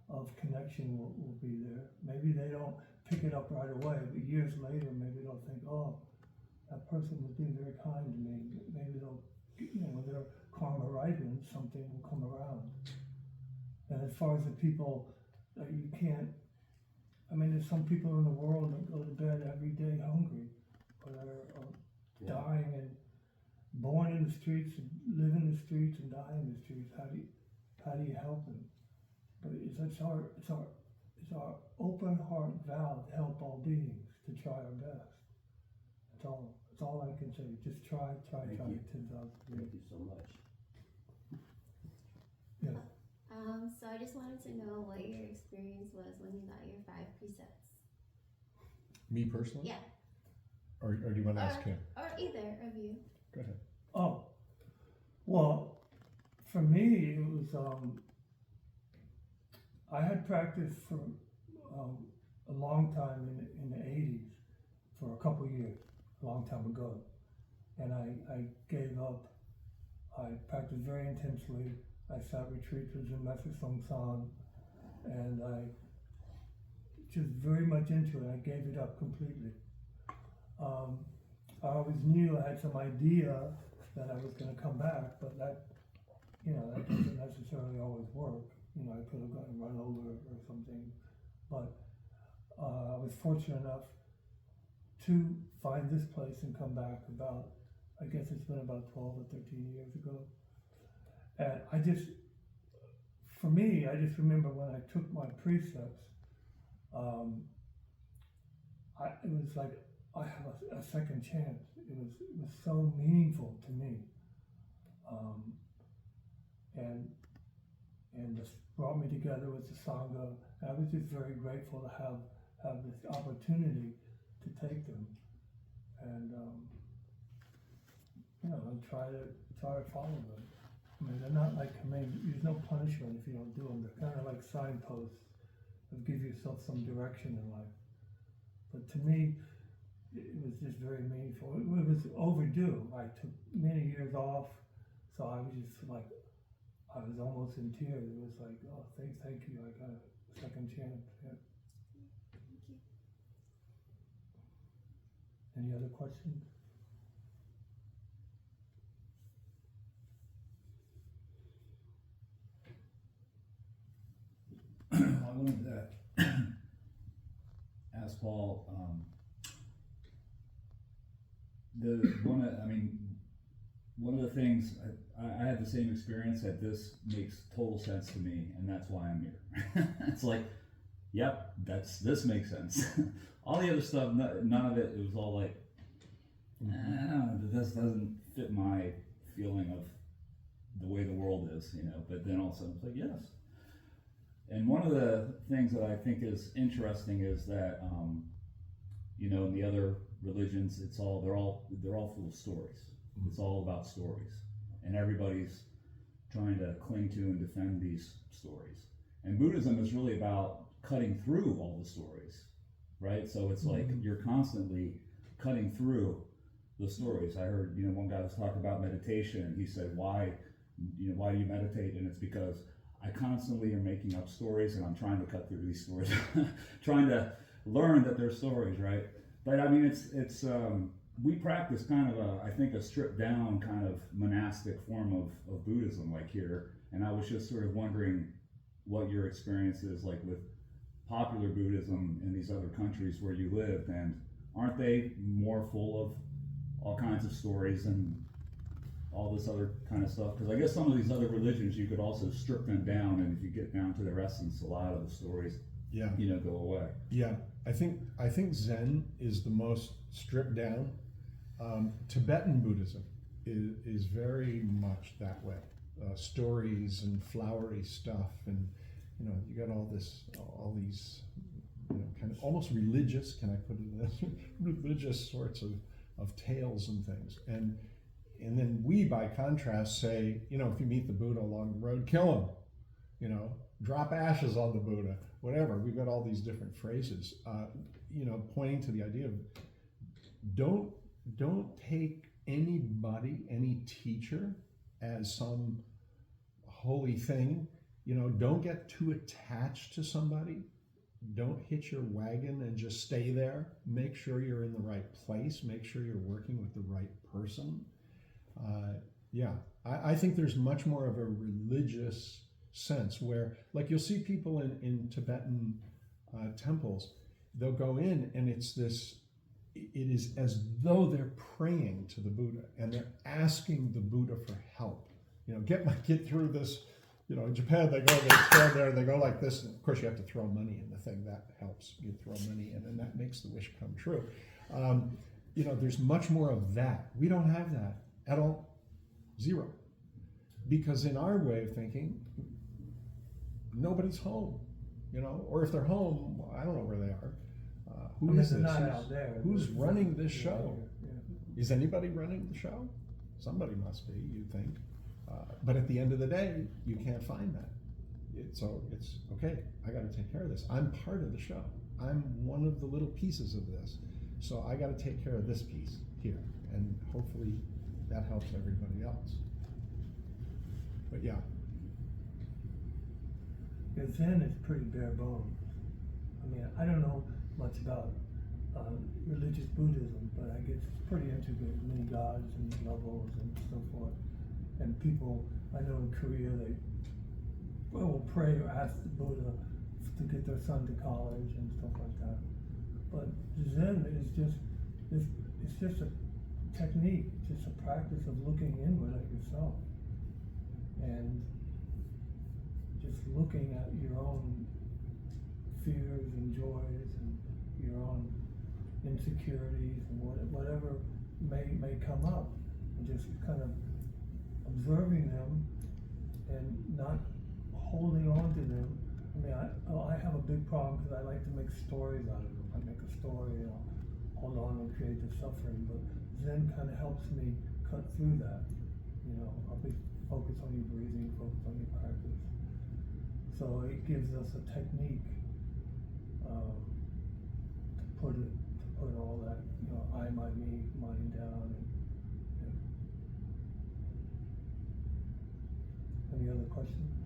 of connection will be there. Maybe they don't pick it up right away, but years later, maybe they'll think, "Oh, that person was being very kind to me." Maybe they'll, when their karma ripens, something will come around. And as far as the people that you can't, there's some people in the world that go to bed every day hungry, or they're dying and born in the streets and live in the streets and die in the streets. How do you help them? But it's our open heart vow to help all beings, to try our best. That's all I can say. Just try
Thank you.
10,000
Thank you so much.
Yeah.
So I just wanted to know what your experience was when you got your 5 precepts.
Me personally?
Yeah.
Or do you want to ask him?
Or either of you.
Go ahead.
Oh, well, for me, it was, I had practiced for a long time in the 80s, for a couple years, a long time ago. And I gave up. I practiced very intensely. I sat retreats with Zen Master Song San, and I just very much into it. I gave it up completely. I always knew I had some idea that I was going to come back, but that doesn't necessarily always work. I could have gotten run over or something, but I was fortunate enough to find this place and come back I guess it's been about 12 or 13 years ago. And I just for me, I just remember when I took my precepts, it was like I have a second chance. It was so meaningful to me, and this brought me together with the Sangha. I was just very grateful to have this opportunity to take them, and and try to follow them. I mean, they're not like there's no punishment if you don't do them. They're kind of like signposts that give yourself some direction in life. But to me, it was just very meaningful. It was overdue. I took many years off, so I was just like, I was almost in tears. It was like, oh, thank you. I got a second chance. Yeah.
Thank you.
Any other questions?
I wanted to ask Paul, one of the things, I had the same experience that this makes total sense to me, and that's why I'm here. It's like, yep, this makes sense. All the other stuff, none of it, it was all like, this doesn't fit my feeling of the way the world is, but then all of a sudden it's like, yes. And one of the things that I think is interesting is that, in the other religions, they're all full of stories. It's all about stories, and everybody's trying to cling to and defend these stories. And Buddhism is really about cutting through all the stories, right? So it's like you're constantly cutting through the stories. I heard, one guy was talking about meditation, and he said, why do you meditate? And it's because I constantly am making up stories, and I'm trying to cut through these stories, trying to learn that they're stories, right? But I mean, it's we practice kind of a stripped down kind of monastic form of Buddhism, like here. And I was just sort of wondering what your experience is like with popular Buddhism in these other countries where you lived, and aren't they more full of all kinds of stories and all this other kind of stuff? Because I guess some of these other religions, you could also strip them down, and if you get down to their essence, a lot of the stories, go away.
Yeah, I think Zen is the most stripped down. Tibetan Buddhism is very much that way. Stories and flowery stuff, and you got all these kind of almost religious. Can I put it this? Religious sorts of tales and things, and then we, by contrast, say, if you meet the Buddha along the road, kill him, drop ashes on the Buddha, whatever. We've got all these different phrases, pointing to the idea of don't take anybody, any teacher, as some holy thing. Don't get too attached to somebody. Don't hitch your wagon and just stay there. Make sure you're in the right place. Make sure you're working with the right person. I think there's much more of a religious sense where, like, you'll see people in Tibetan temples, they'll go in and it is as though they're praying to the Buddha, and they're asking the Buddha for help. Get through this. In Japan, they stand there, they go like this, and of course you have to throw money in the thing. That helps you throw money in, and that makes the wish come true. There's much more of that. We don't have that at all. Zero. Because in our way of thinking, nobody's home, or if they're home, I don't know where they are. Who is this? Who's running this show? Is anybody running the show? Somebody must be, you'd think. But at the end of the day, you can't find that. So it's okay, I got to take care of this. I'm part of the show. I'm one of the little pieces of this. So I got to take care of this piece here. And hopefully that helps everybody else. But yeah.
Zen is pretty bare bones. I mean, I don't know much about religious Buddhism, but I guess it's pretty integrated, many gods and levels and so forth. And people, I know in Korea, they will pray or ask the Buddha to get their son to college and stuff like that. But Zen is it's just a technique, just a practice of looking inward at yourself and just looking at your own fears and joys and your own insecurities and whatever may come up, and just kind of observing them and not holding on to them. I mean, I have a big problem because I like to make stories out of them. I make a story and I'll hold on and create the suffering, but Zen kind of helps me cut through that. You know, I'll be focused on your breathing, focus on your practice. So it gives us a technique to put all that, you know, I, my, me, mind down. And any other questions?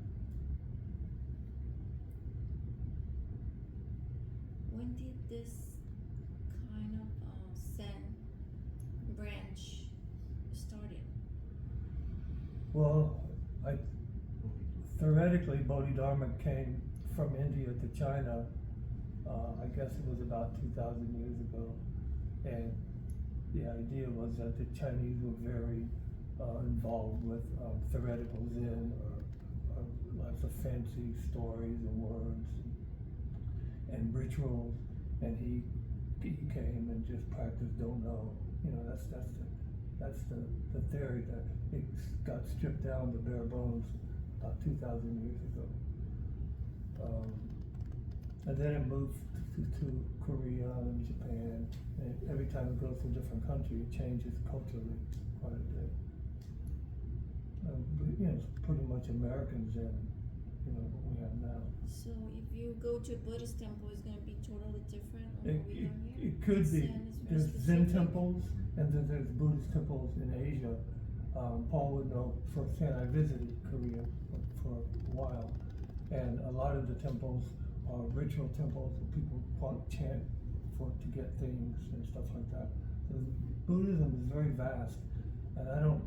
When did this kind of Zen branch started?
Well, theoretically, Bodhidharma came from India to China. I guess it was about 2,000 years ago, and the idea was that the Chinese were very involved with theoretical Zen, or lots of fancy stories and words and rituals, and he came and just practiced don't know. You know, that's the theory, that it got stripped down to bare bones about 2,000 years ago. And then it moved to Korea and Japan, and every time it goes to a different country, it changes culturally quite a bit. But, you know, it's pretty much American Zen, you know, what we have now.
So if you go to a Buddhist temple, it's going to be totally different than what we have here?
It could be.
Zen is very
There's Zen
specific.
temples, and then there's Buddhist temples in Asia. Paul would know firsthand. I visited Korea for a while, and a lot of the temples are ritual temples where people chant to get things and stuff like that. So Buddhism is very vast, and I don't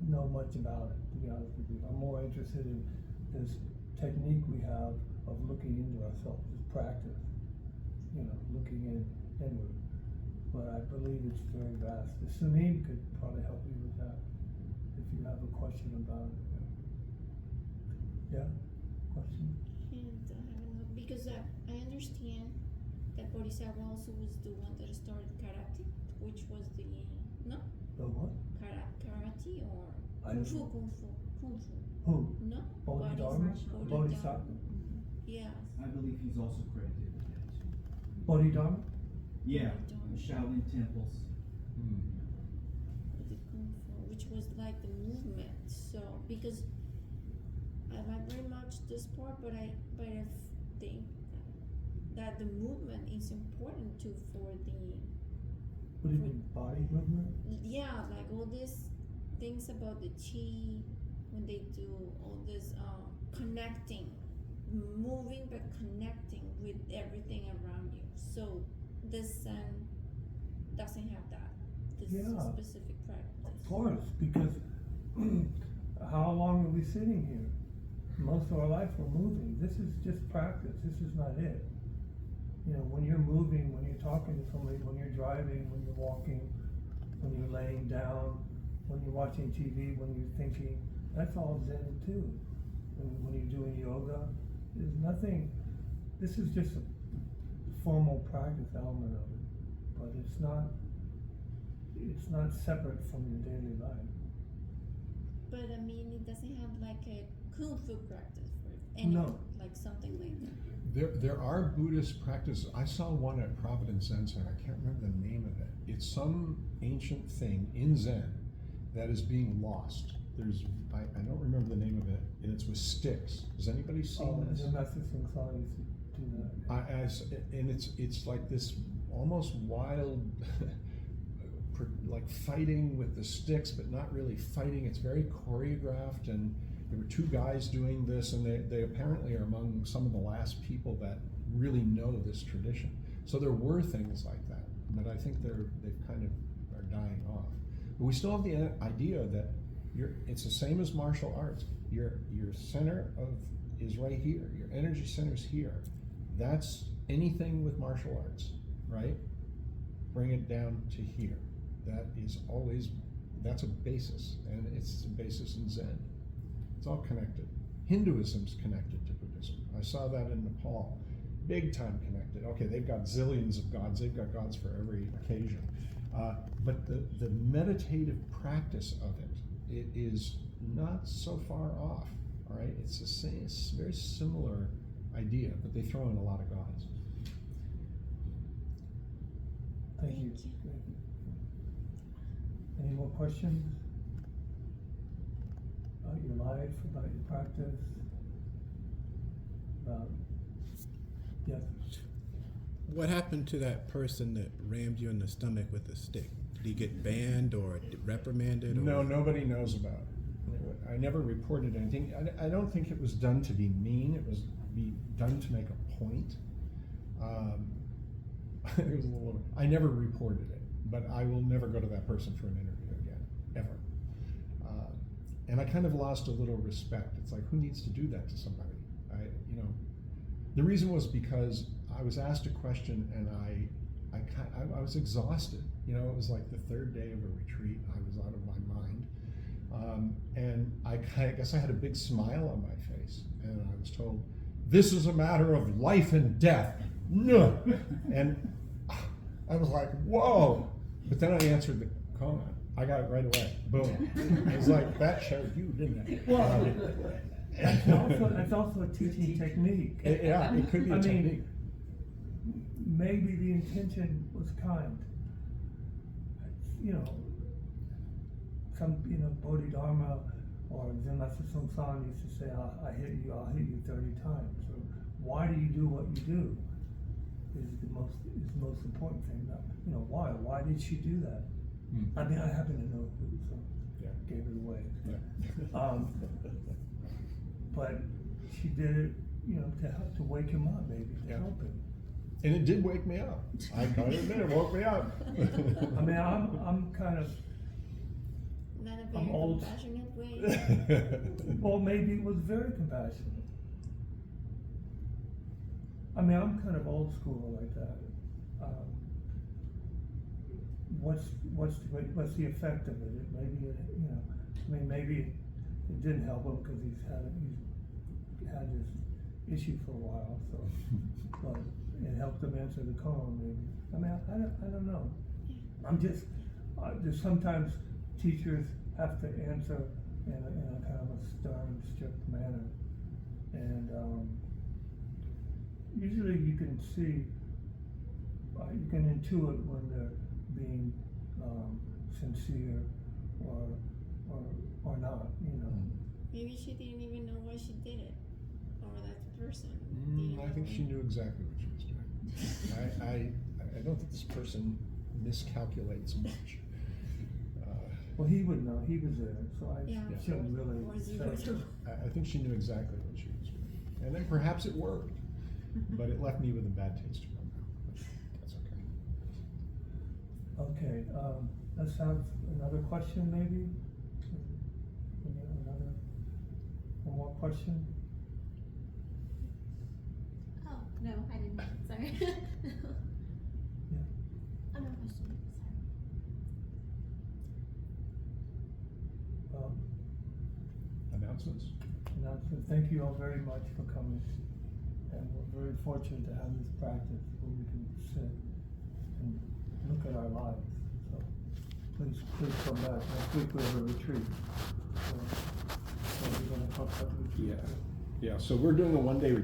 know much about it, to be honest with you. I'm more interested in this technique we have of looking into ourselves, this practice, you know, looking inward. But I believe it's very vast. The Sunim could probably help you with that if you have a question about it. Yeah? Question?
And I haven't looked, because I understand that Bodhisattva also was the one that started karate, which was the, no?
The what?
Karate or
I
Kung
don't
Fu,
know.
Kung Fu, Kung Fu,
Who?
no?
Bodhidharma? Bodhisattva?
Yes.
I believe he's also credited with that too.
Bodhidharma?
Yeah,
Bodhidharma.
the Shaolin temples.
With the Kung Fu, which was like the movement. So, because I like very much this part, but I think that the movement is important too for the,
What do you mean, body movement?
yeah, like all these things about the chi, when they do all this connecting, moving but connecting with everything around you. So this Zen doesn't have that. This is a
Yeah.
specific practice.
Of course, because how long are we sitting here? Most of our life we're moving. This is just practice. This is not it. You know, when you're moving, when you're talking to somebody, when you're driving, when you're walking, when you're laying down, when you're watching TV, when you're thinking, that's all Zen too. When you're doing yoga, there's nothing, this is just a formal practice element of it, but it's not separate from your daily life.
But I mean, it doesn't have like a Kung Fu practice for anyone,
No.
like something like that.
There are Buddhist practices. I saw one at Providence Zen Center. I can't remember the name of it. It's some ancient thing in Zen that is being lost. I don't remember the name of it, and it's with sticks. Has anybody seen this?
The Master Sangha used to do that.
And it's like this almost wild, like fighting with the sticks, but not really fighting. It's very choreographed, and there were two guys doing this, and they apparently are among some of the last people that really know this tradition. So there were things like that, but I think they've kind of are dying off. But we still have the idea that it's the same as martial arts. Your center is right here. Your energy center is here. That's anything with martial arts, right? Bring it down to here. That's a basis, and it's a basis in Zen. It's all connected. Hinduism's connected to Buddhism. I saw that in Nepal, big time connected. Okay, they've got zillions of gods. They've got gods for every occasion. But the meditative practice of it is not so far off. All right, it's the same. It's a very similar idea, but they throw in a lot of gods.
Thank you. Any more questions? About your life, about your practice? About, yes.
What happened to that person that rammed you in the stomach with a stick? Did he get banned or reprimanded? Or?
No, nobody knows about it. I never reported anything. I don't think it was done to be mean. It was done to make a point. It was a little. I never reported it, but I will never go to that person for an interview again, ever. And I kind of lost a little respect. It's like, who needs to do that to somebody? The reason was because I was asked a question and I was exhausted. It was like the third day of a retreat. I was out of my mind. And I guess I had a big smile on my face. And I was told, this is a matter of life and death. No. And I was like, whoa. But then I answered the comment. I got it right away. Boom. I was like, that showed you, didn't it?
Well, that's also a teaching technique.
Yeah, it could be a technique.
Maybe the intention was kind. Some Bodhidharma or Zen Master Sung San used to say, I'll hit you 30 times. So why do you do what you do? Is the most important thing. Why? Why did she do that? I mean, I happen to know who, so
Yeah.
gave it away.
Yeah.
But she did it, to wake him up, maybe to
Yeah.
help him.
And it did wake me up. I gotta admit, it woke me up.
I mean, I'm kind of,
Not a
I'm
very
old.
compassionate way.
well, maybe it was very compassionate. I mean, I'm kind of old school like that. What's the effect of it? Maybe maybe it didn't help him because he's had this issue for a while. So, but it helped him answer the call. Maybe. I mean, I don't know. I'm just there's sometimes teachers have to answer in a kind of a stern, strict manner, and usually you can see, you can intuit when they're being sincere or not.
Maybe she didn't even know why she did it, or that person.
I think she knew exactly what she was doing. I don't think this person miscalculates much.
Well, he would know. He was there, so I
Yeah,
shouldn't really
or
say.
zero.
I think she knew exactly what she was doing. And then perhaps it worked, but it left me with a bad taste in my mouth. But that's okay.
Okay, let's have another question, maybe. One more question.
Oh, no, I didn't. Sorry.
Yeah.
Oh, no question. Sorry.
Announcements?
Thank you all very much for coming. And we're very fortunate to have this practice where we can sit and look at our lives. So please come back. Next week we have a retreat. So we're going to talk about the retreat.
Yeah, so we're doing a one-day retreat